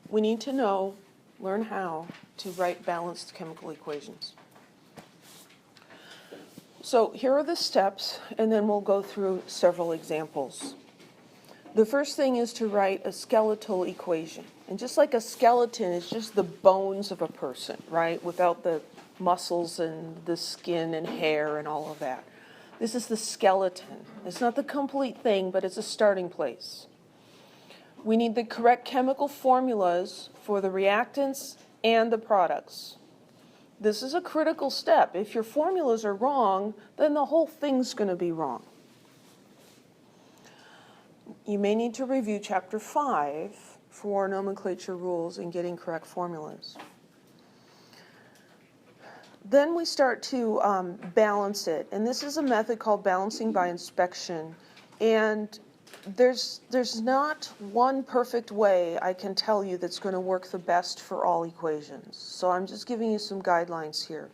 we need to learn how to write balanced chemical equations. So here are the steps, and then we'll go through several examples. The first thing is to write a skeletal equation. And just like a skeleton is just the bones of a person, right? Without the muscles and the skin and hair and all of that. This is the skeleton. It's not the complete thing, but it's a starting place. We need the correct chemical formulas for the reactants and the products. This is a critical step. If your formulas are wrong, then the whole thing's going to be wrong. You may need to review Chapter 5 for nomenclature rules and getting correct formulas. Then we start to balance it. And this is a method called balancing by inspection. And there's not one perfect way I can tell you that's going to work the best for all equations. So I'm just giving you some guidelines here.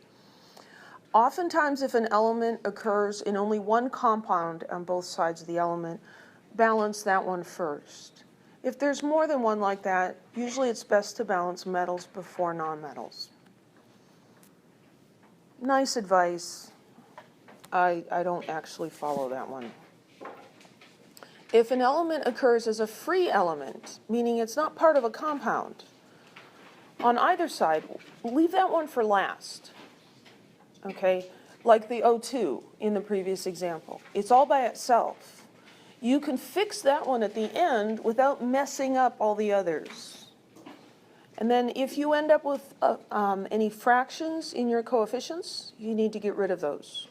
Oftentimes, if an element occurs in only one compound on both sides of the element, balance that one first. If there's more than one like that, usually it's best to balance metals before nonmetals. Nice advice. I don't actually follow that one. If an element occurs as a free element, meaning it's not part of a compound, on either side, leave that one for last. Okay? Like the O2 in the previous example. It's all by itself. You can fix that one at the end without messing up all the others. And then if you end up with any fractions in your coefficients, you need to get rid of those.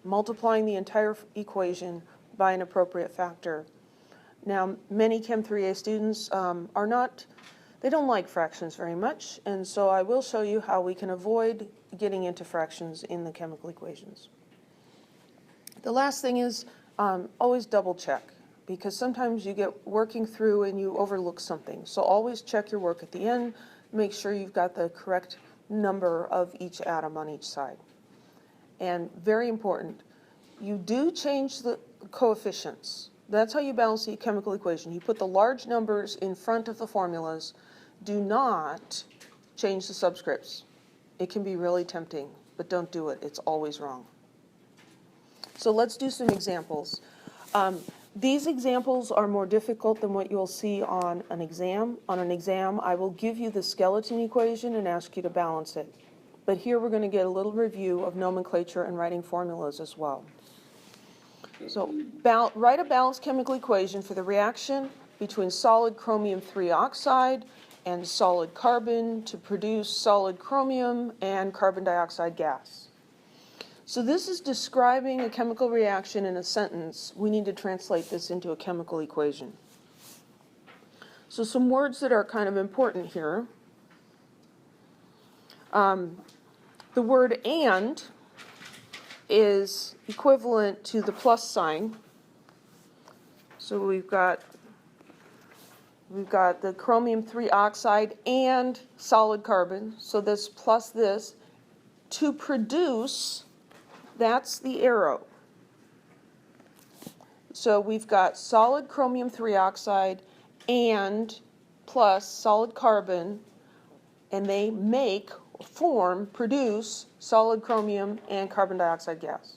Multiplying the entire equation by an appropriate factor. Now, many Chem 3A students they don't like fractions very much, and so I will show you how we can avoid getting into fractions in the chemical equations. The last thing is always double check, because sometimes you get working through and you overlook something. So always check your work at the end, make sure you've got the correct number of each atom on each side. And very important, you do change the coefficients. That's how you balance the chemical equation. You put the large numbers in front of the formulas. Do not change the subscripts. It can be really tempting, but don't do it. It's always wrong. So let's do some examples. These examples are more difficult than what you'll see on an exam. On an exam, I will give you the skeleton equation and ask you to balance it. But here we're going to get a little review of nomenclature and writing formulas as well. So write a balanced chemical equation for the reaction between solid chromium 3 oxide and solid carbon to produce solid chromium and carbon dioxide gas. So this is describing a chemical reaction in a sentence. We need to translate this into a chemical equation. So some words that are kind of important here. The word "and" is equivalent to the plus sign. So we've got the chromium 3 oxide and solid carbon. So this plus this. To produce, that's the arrow. So we've got solid chromium 3 oxide and plus solid carbon, and they produce solid chromium and carbon dioxide gas.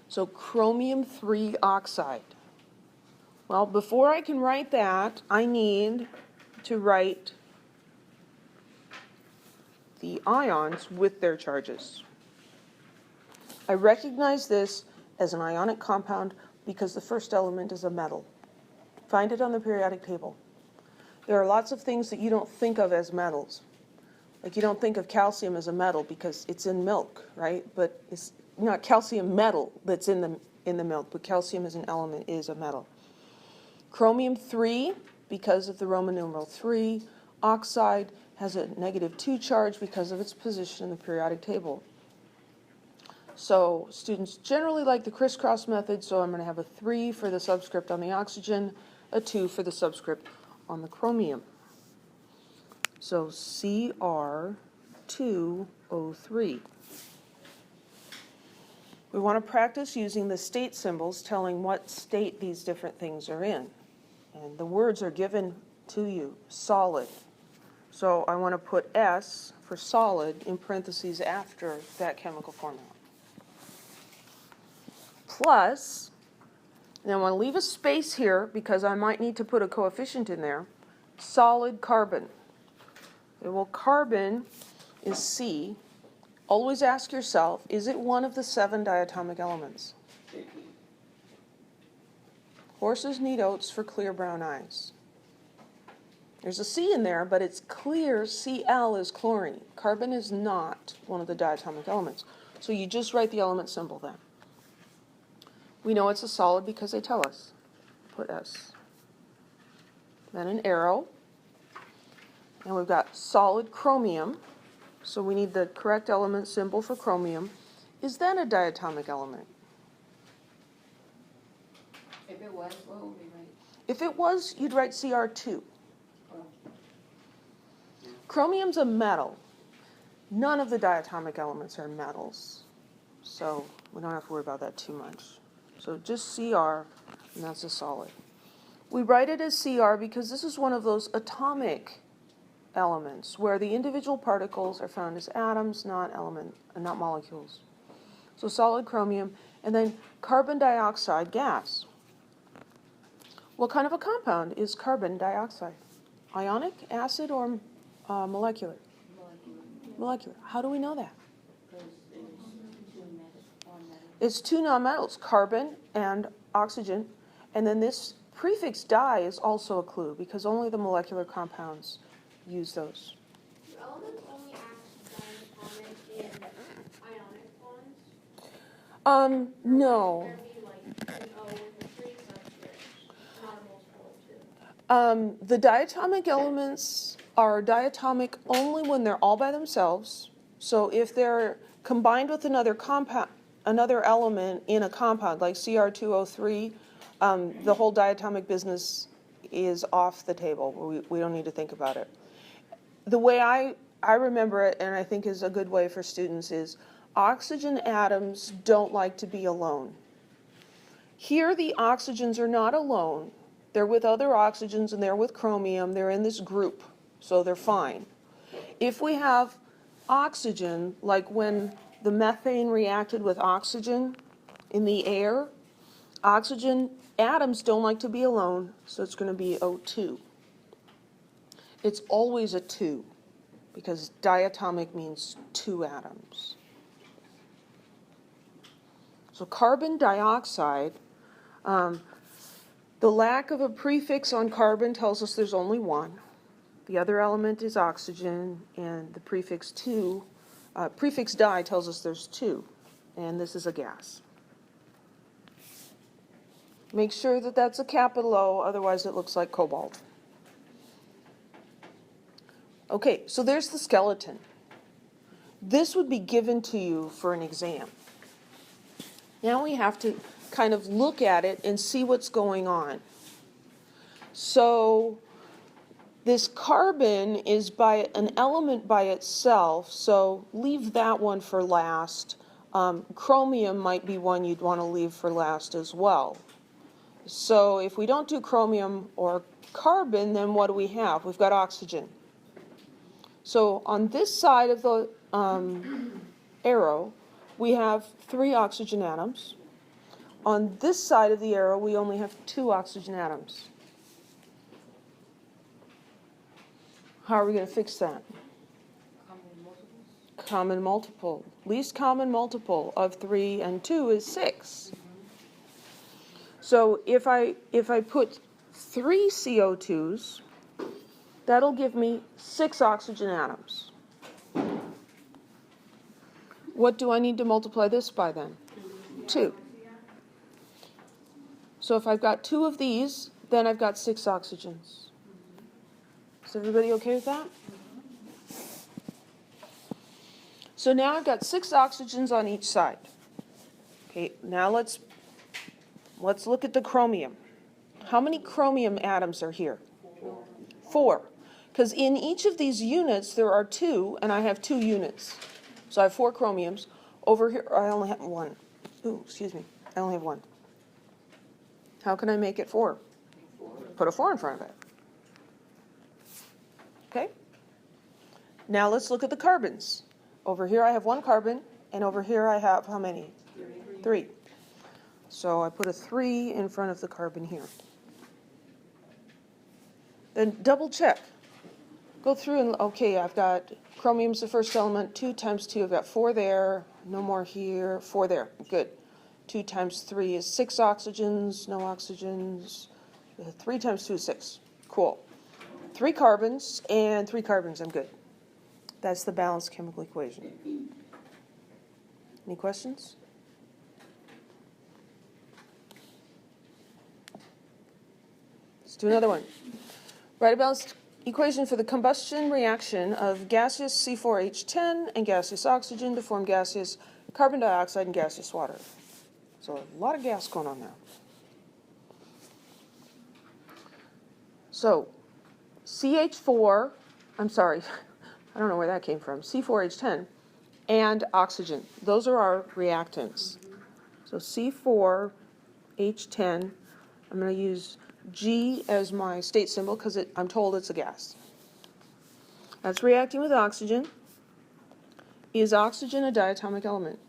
So chromium 3 oxide. Well, before I can write that, I need to write the ions with their charges. I recognize this as an ionic compound because the first element is a metal. Find it on the periodic table. There are lots of things that you don't think of as metals. Like you don't think of calcium as a metal because it's in milk, right? But it's not calcium metal that's in the milk, but calcium as an element is a metal. Chromium 3, because of the Roman numeral 3, oxide has a -2 charge because of its position in the periodic table. So students generally like the crisscross method, so I'm going to have a 3 for the subscript on the oxygen, a 2 for the subscript on the chromium. So Cr2O3. We want to practice using the state symbols telling what state these different things are in. And the words are given to you, solid. So I want to put S for solid in parentheses after that chemical formula. Plus, and I want to leave a space here because I might need to put a coefficient in there, solid carbon. Okay, well, carbon is C. Always ask yourself, is it one of the 7 diatomic elements? Horses need oats for clear brown eyes. There's a C in there, but it's clear Cl is chlorine. Carbon is not one of the diatomic elements. So you just write the element symbol then. We know it's a solid because they tell us. Put S. Then an arrow. And we've got solid chromium. So we need the correct element symbol for chromium. Is that a diatomic element? If it was, what would we write? If it was, you'd write Cr2. Chromium's a metal. None of the diatomic elements are metals. So we don't have to worry about that too much. So just Cr, and that's a solid. We write it as Cr because this is one of those atomic elements where the individual particles are found as atoms, not molecules. So solid chromium, and then carbon dioxide gas. What kind of a compound is carbon dioxide? Ionic, acid, or molecular? Molecular. How do we know that? It's 2 nonmetals, carbon and oxygen, and then this prefix di is also a clue because only the molecular compounds use those. Do elements only act in ionic bonds? No. There be like an O with a 3 substrate, not a multiple of 2. The diatomic elements are diatomic only when they're all by themselves. So if they're combined with another compound, another element in a compound like Cr2O3, the whole diatomic business is off the table. We don't need to think about it. The way I remember it, and I think is a good way for students, is oxygen atoms don't like to be alone. Here the oxygens are not alone. They're with other oxygens and they're with chromium. They're in this group, so they're fine. If we have oxygen, like when the methane reacted with oxygen in the air, oxygen atoms don't like to be alone, so it's going to be O2. It's always a 2 because diatomic means 2 atoms. So carbon dioxide, the lack of a prefix on carbon tells us there's only 1. The other element is oxygen, and the prefix 2, prefix di tells us there's 2, and this is a gas. Make sure that that's a capital O, otherwise it looks like cobalt. Okay, so there's the skeleton. This would be given to you for an exam. Now we have to kind of look at it and see what's going on. So this carbon is by an element by itself, so leave that one for last. Chromium might be one you'd want to leave for last as well. So if we don't do chromium or carbon, then what do we have? We've got oxygen. So on this side of the arrow, we have 3 oxygen atoms. On this side of the arrow, we only have 2 oxygen atoms. How are we going to fix that? Common multiple. Least common multiple of 3 and 2 is 6. So if I put 3 CO2s, that'll give me 6 oxygen atoms. What do I need to multiply this by then? 2. So if I've got 2 of these, then I've got 6 oxygens. Is everybody okay with that? So now I've got 6 oxygens on each side. Okay, now let's look at the chromium. How many chromium atoms are here? 4. Because in each of these units there are 2, and I have 2 units. So I have 4 chromiums. Over here, I only have 1. Ooh, excuse me. I only have 1. How can I make it 4? put a 4 in front of it. Okay? Now let's look at the carbons. Over here I have 1 carbon, and over here I have how many? 3. So I put a 3 in front of the carbon here. Then double check. Go through and, okay, I've got chromium's the first element, 2 times 2, I've got 4 there, no more here, 4 there, good. 2 times 3 is 6 oxygens, no oxygens. 3 times 2 is 6, cool. 3 carbons and 3 carbons, I'm good. That's the balanced chemical equation. Any questions? Let's do another one. Write a balanced equation for the combustion reaction of gaseous C4H10 and gaseous oxygen to form gaseous carbon dioxide and gaseous water. So a lot of gas going on there. So CH4, I'm sorry, I don't know where that came from, C4H10 and oxygen. Those are our reactants. So C4H10, I'm going to use G as my state symbol because I'm told it's a gas. That's reacting with oxygen. Is oxygen a diatomic element?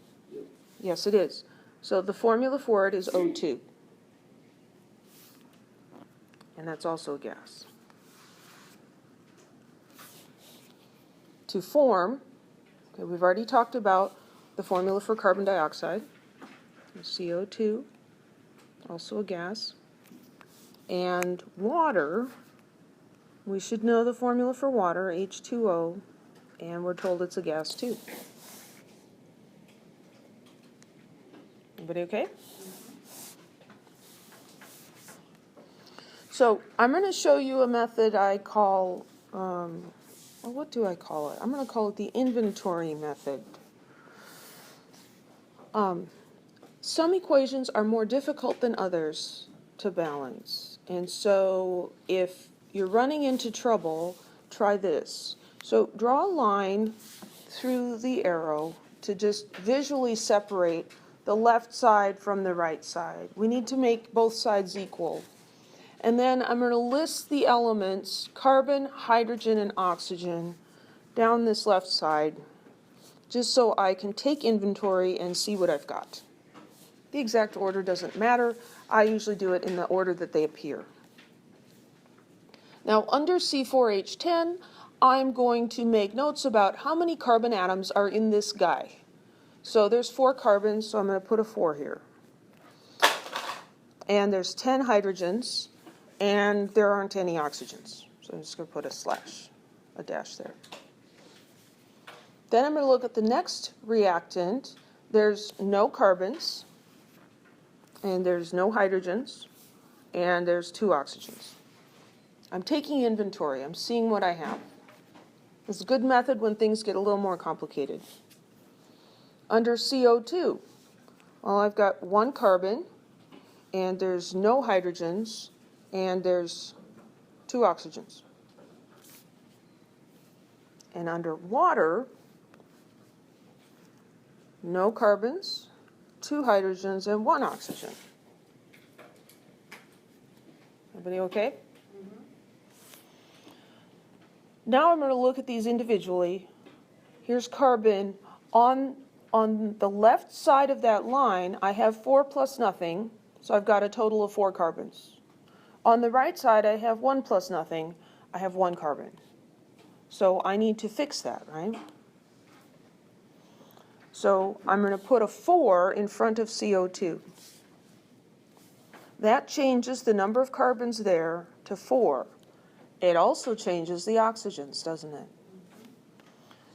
Yes, it is. So the formula for it is O2. And that's also a gas. To form, okay, we've already talked about the formula for carbon dioxide. CO2, also a gas. And water, we should know the formula for water, H2O, and we're told it's a gas too. Everybody okay? So I'm going to show you a method I call, well, what do I call it? I'm going to call it the inventory method. Some equations are more difficult than others to balance. And so if you're running into trouble, try this. So draw a line through the arrow to just visually separate the left side from the right side. We need to make both sides equal. And then I'm going to list the elements, carbon, hydrogen, and oxygen, down this left side, just so I can take inventory and see what I've got. The exact order doesn't matter. I usually do it in the order that they appear. Now, under C4H10, I'm going to make notes about how many carbon atoms are in this guy. So there's 4 carbons, so I'm going to put a 4 here. And there's 10 hydrogens, and there aren't any oxygens. So I'm just going to put a dash there. Then I'm going to look at the next reactant. There's no carbons, and there's no hydrogens, and there's 2 oxygens. I'm taking inventory. I'm seeing what I have. It's a good method when things get a little more complicated. Under CO2, well, I've got 1 carbon, and there's no hydrogens, and there's 2 oxygens. And under water, no carbons, 2 hydrogens, and 1 oxygen. Everybody okay? Mm-hmm. Now I'm going to look at these individually. Here's carbon. On the left side of that line, I have 4 plus nothing, so I've got a total of 4 carbons. On the right side, I have 1 plus nothing. I have 1 carbon. So I need to fix that, right? So I'm going to put a 4 in front of CO2. That changes the number of carbons there to 4. It also changes the oxygens, doesn't it?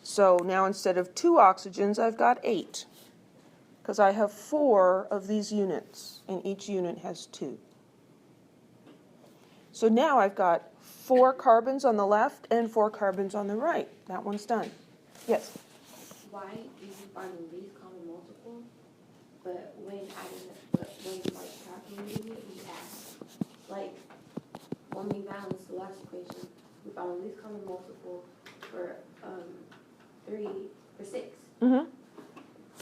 So now instead of 2 oxygens, I've got 8. Because I have 4 of these units, and each unit has 2. So now I've got 4 carbons on the left and 4 carbons on the right. That one's done. Yes? Why do you find the least common multiple, but when calculating it, we ask, like, when we balance the last equation, we found the least common multiple for 6. Mm-hmm.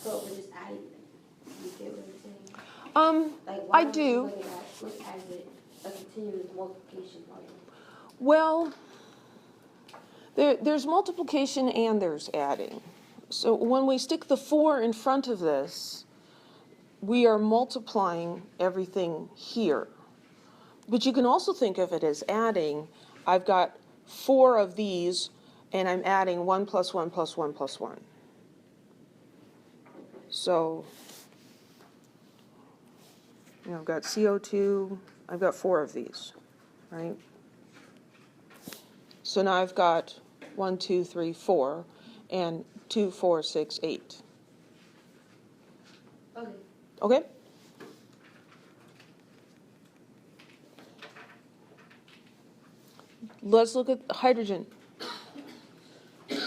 So we're just adding them. You get what I'm saying? Like, why I don't do. you look at it a continuous multiplication problem? Well, there's multiplication and there's adding. So when we stick the 4 in front of this, we are multiplying everything here. But you can also think of it as adding. I've got 4 of these, and I'm adding 1 plus 1 plus 1 plus 1. So, I've got CO2, I've got 4 of these, right? So now I've got 1, 2, 3, 4, and 2, 4, 6, 8. Okay. Okay? Let's look at hydrogen.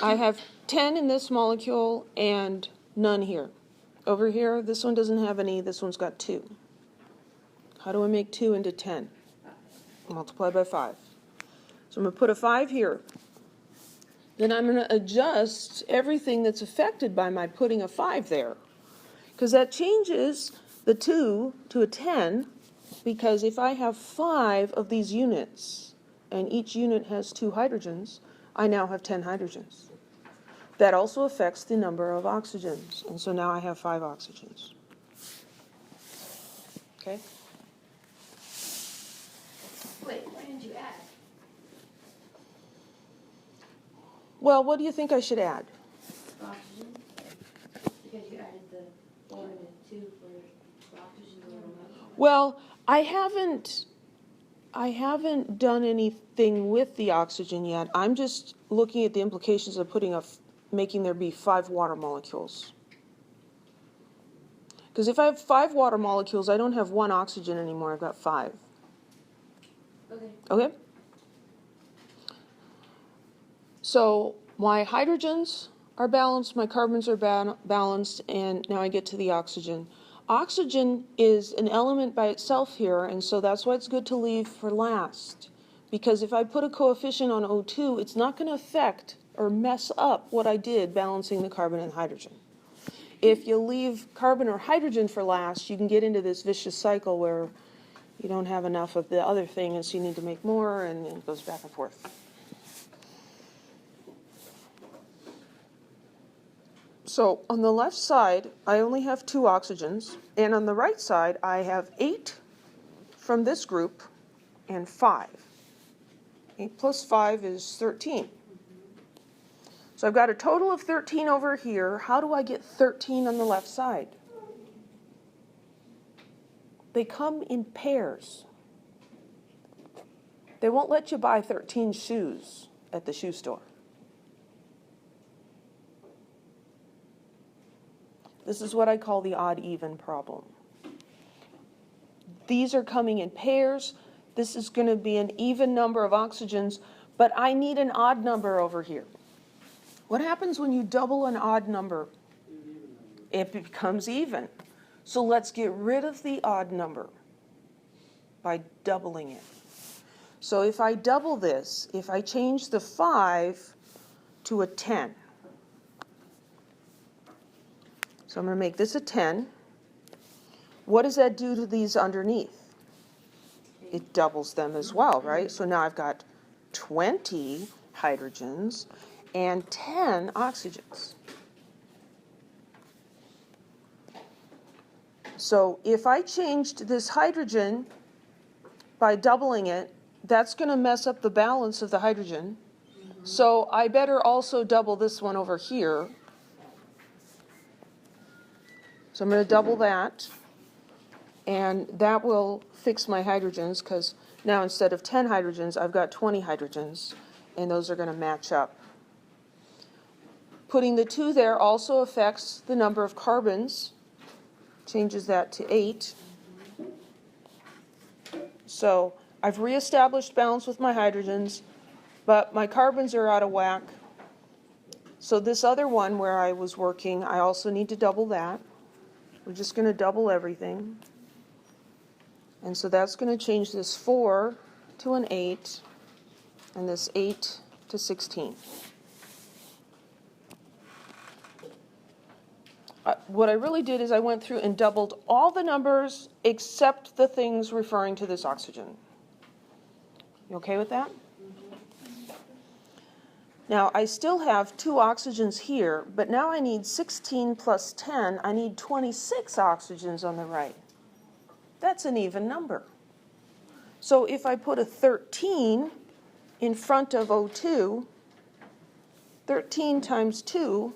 I have 10 in this molecule and none here. Over here, this one doesn't have any, this one's got 2. How do I make 2 into 10? Multiply by 5. So I'm going to put a 5 here. Then I'm going to adjust everything that's affected by my putting a 5 there. Because that changes the 2 to a 10, because if I have 5 of these units, and each unit has 2 hydrogens, I now have 10 hydrogens. That also affects the number of oxygens, and so now I have 5 oxygens. Okay? Wait, why didn't you add? Well, what do you think I should add? Oxygen? Because you added the 4 and the 2 for oxygen. Well, I haven't done anything with the oxygen yet. I'm just looking at the implications of making there be 5 water molecules. Because if I have 5 water molecules, I don't have 1 oxygen anymore. I've got 5. Okay. Okay? So my hydrogens are balanced, my carbons are balanced, and now I get to the oxygen. Oxygen is an element by itself here, and so that's why it's good to leave for last. Because if I put a coefficient on O2, it's not going to affect or mess up what I did balancing the carbon and hydrogen. If you leave carbon or hydrogen for last, you can get into this vicious cycle where you don't have enough of the other thing, and so you need to make more, and it goes back and forth. So on the left side, I only have 2 oxygens, and on the right side, I have 8 from this group and 5. 8 plus 5 is 13. So I've got a total of 13 over here. How do I get 13 on the left side? They come in pairs. They won't let you buy 13 shoes at the shoe store. This is what I call the odd-even problem. These are coming in pairs. This is going to be an even number of oxygens, but I need an odd number over here. What happens when you double an odd number? It becomes even. So let's get rid of the odd number by doubling it. So if I double this, if I change the 5 to a 10, so I'm going to make this a 10. What does that do to these underneath? It doubles them as well, right? So now I've got 20 hydrogens and 10 oxygens. So if I changed this hydrogen by doubling it, that's going to mess up the balance of the hydrogen. So I better also double this one over here. So I'm going to double that, and that will fix my hydrogens, because now instead of 10 hydrogens, I've got 20 hydrogens, and those are going to match up. Putting the 2 there also affects the number of carbons, changes that to 8. So I've reestablished balance with my hydrogens, but my carbons are out of whack. So this other one where I was working, I also need to double that. We're just going to double everything. And so that's going to change this 4 to an 8, and this 8 to 16. What I really did is I went through and doubled all the numbers except the things referring to this oxygen. You okay with that? Now, I still have 2 oxygens here, but now I need 16 plus 10. I need 26 oxygens on the right. That's an even number. So if I put a 13 in front of O2, 13 times 2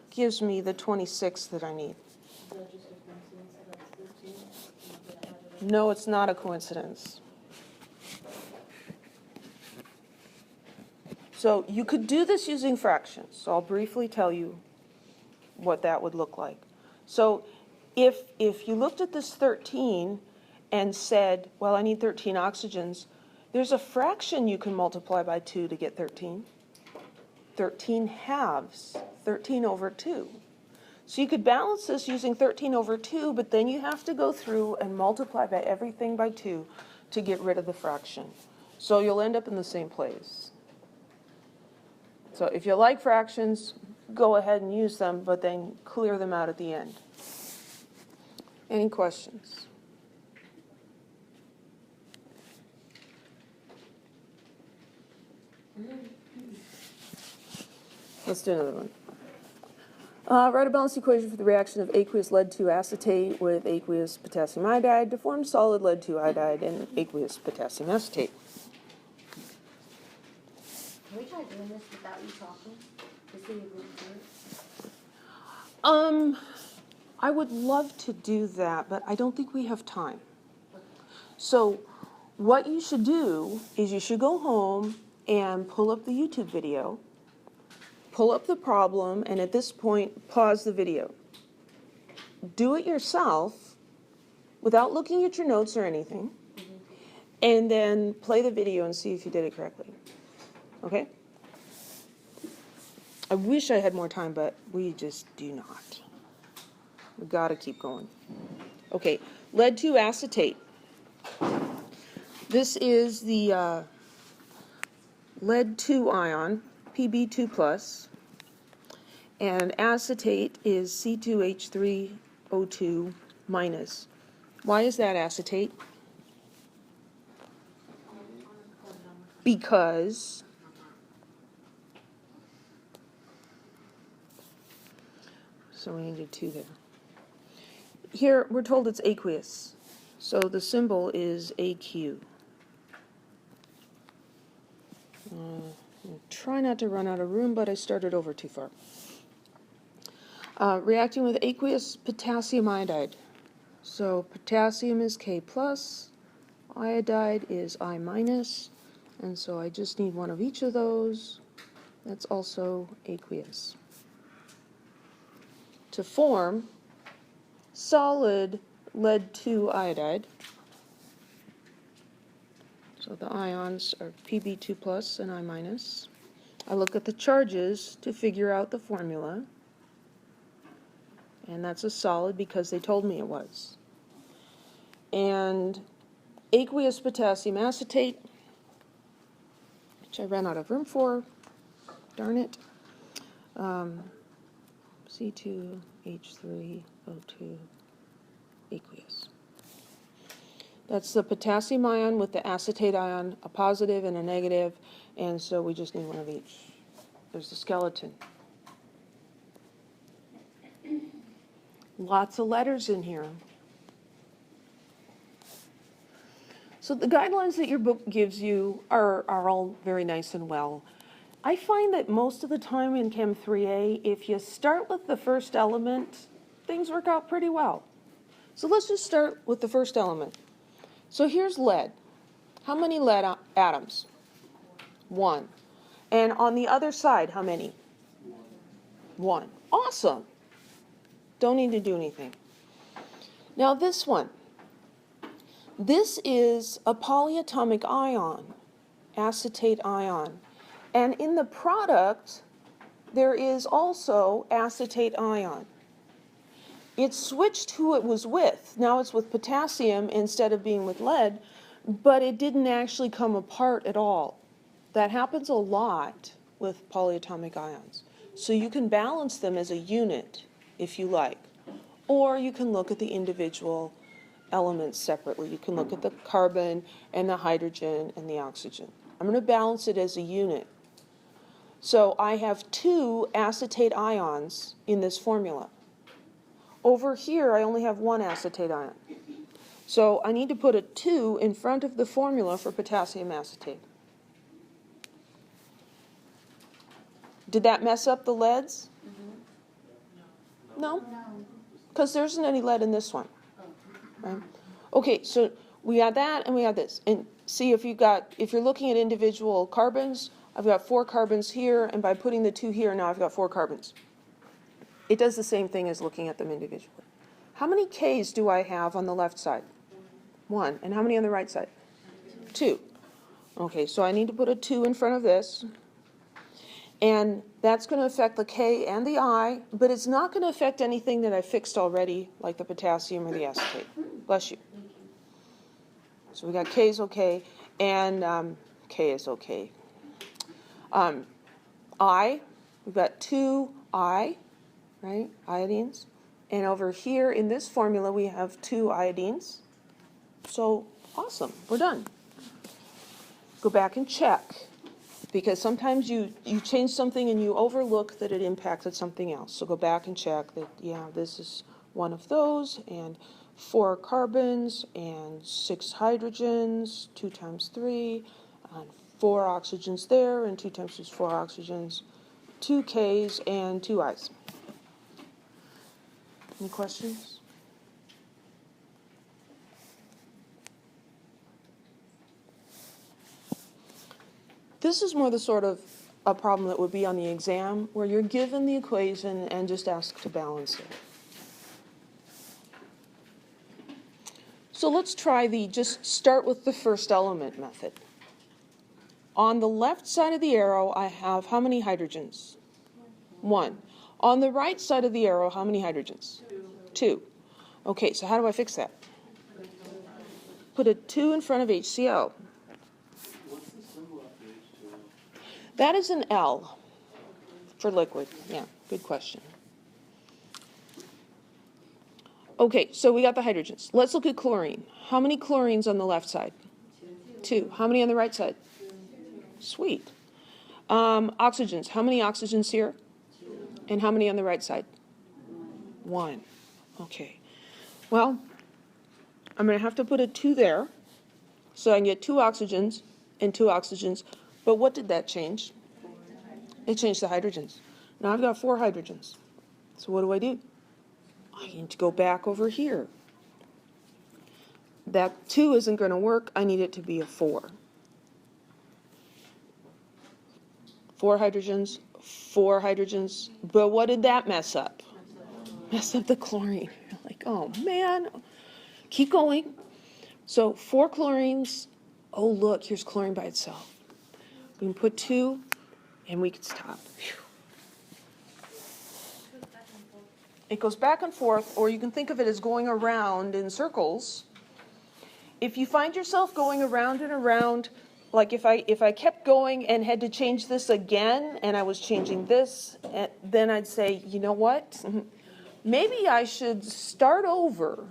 gives me the 26 that I need. No, it's not a coincidence. So you could do this using fractions. So I'll briefly tell you what that would look like. So if you looked at this 13 and said, well, I need 13 oxygens, there's a fraction you can multiply by 2 to get 13. 13 halves, 13 over 2. So you could balance this using 13 over 2, but then you have to go through and multiply by everything by 2 to get rid of the fraction. So you'll end up in the same place. So if you like fractions, go ahead and use them, but then clear them out at the end. Any questions? Let's do another one. Write a balanced equation for the reaction of aqueous lead-2 acetate with aqueous potassium iodide to form solid lead-2 iodide and aqueous potassium acetate. Can we try doing this without you talking? To see if we can do it? I would love to do that, but I don't think we have time. So what you should do is you should go home and pull up the YouTube video, pull up the problem, and at this point, pause the video. Do it yourself without looking at your notes or anything, and then play the video and see if you did it correctly. Okay? I wish I had more time, but we just do not. We've got to keep going. Okay, lead-2 acetate. This is the lead-2 ion, Pb2+, and acetate is C2H3O2-. Why is that acetate? Because so we needed 2 there. Here we're told it's aqueous, so the symbol is AQ. Try not to run out of room, but I started over too far. Reacting with aqueous potassium iodide. So potassium is K+, iodide is I-, and so I just need one of each of those. That's also aqueous. To form solid lead-2 iodide. So the ions are Pb2+ and I-. I look at the charges to figure out the formula. And that's a solid because they told me it was. And aqueous potassium acetate, which I ran out of room for, darn it, C2H3O2 aqueous. That's the potassium ion with the acetate ion, a positive and a negative, and so we just need one of each. There's the skeleton. Lots of letters in here. So the guidelines that your book gives you are all very nice and well. I find that most of the time in Chem 3A, if you start with the first element, things work out pretty well. So let's just start with the first element. So here's lead. How many lead atoms? 1. And on the other side, how many? 1. Awesome. Don't need to do anything. Now this one. This is a polyatomic ion, acetate ion. And in the product, there is also acetate ion. It switched who it was with. Now it's with potassium instead of being with lead, but it didn't actually come apart at all. That happens a lot with polyatomic ions. So you can balance them as a unit if you like, or you can look at the individual elements separately. You can look at the carbon and the hydrogen and the oxygen. I'm going to balance it as a unit. So I have 2 acetate ions in this formula. Over here, I only have 1 acetate ion. So I need to put a 2 in front of the formula for potassium acetate. Did that mess up the leads? No? Because there isn't any lead in this one. Right? Okay, so we got that and we got this. And see, if you're looking at individual carbons, I've got 4 carbons here, and by putting the 2 here, now I've got 4 carbons. It does the same thing as looking at them individually. How many Ks do I have on the left side? 1. And how many on the right side? 2. Okay, so I need to put a 2 in front of this. And that's going to affect the K and the I, but it's not going to affect anything that I fixed already, like the potassium or the acetate. Bless you. So we got K is okay, and K is okay. I, we've got 2 I, right, iodines. And over here in this formula, we have 2 iodines. So awesome, we're done. Go back and check. Because sometimes you change something and you overlook that it impacted something else. So go back and check that, yeah, this is one of those, and 4 carbons, and 6 hydrogens, 2 times 3, and 4 oxygens there, and 2 times 2 is 4 oxygens, 2 Ks, and 2 Is. Any questions? This is more the sort of a problem that would be on the exam, where you're given the equation and just asked to balance it. So let's try just start with the first element method. On the left side of the arrow, I have how many hydrogens? 1. On the right side of the arrow, how many hydrogens? 2. Okay, so how do I fix that? Put a 2 in front of HCl. That is an L for liquid. Yeah, good question. Okay, so we got the hydrogens. Let's look at chlorine. How many chlorines on the left side? 2. How many on the right side? Sweet. Oxygens. How many oxygens here? And how many on the right side? 1. Okay. Well, I'm going to have to put a 2 there, so I can get 2 oxygens and 2 oxygens. But what did that change? It changed the hydrogens. Now I've got 4 hydrogens. So what do? I need to go back over here. That 2 isn't going to work. I need it to be a 4. 4 hydrogens, 4 hydrogens. But what did that mess up? Mess up the chlorine. You're like, oh man. Keep going. So 4 chlorines. Oh, look, here's chlorine by itself. We can put 2, and we can stop. Whew. It goes back and forth, or you can think of it as going around in circles. If you find yourself going around and around, like if I kept going and had to change this again, and I was changing this, then I'd say, you know what? Maybe I should start over.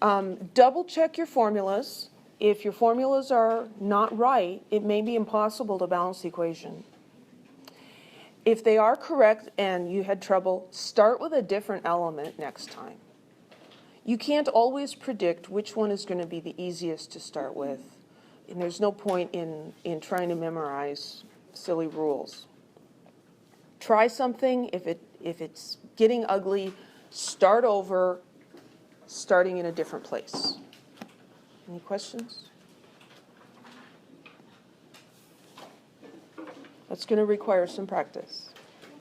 Double check your formulas. If your formulas are not right, it may be impossible to balance the equation. If they are correct and you had trouble, start with a different element next time. You can't always predict which one is going to be the easiest to start with. And there's no point in trying to memorize silly rules. Try something. If it's getting ugly, start over, starting in a different place. Any questions? That's going to require some practice.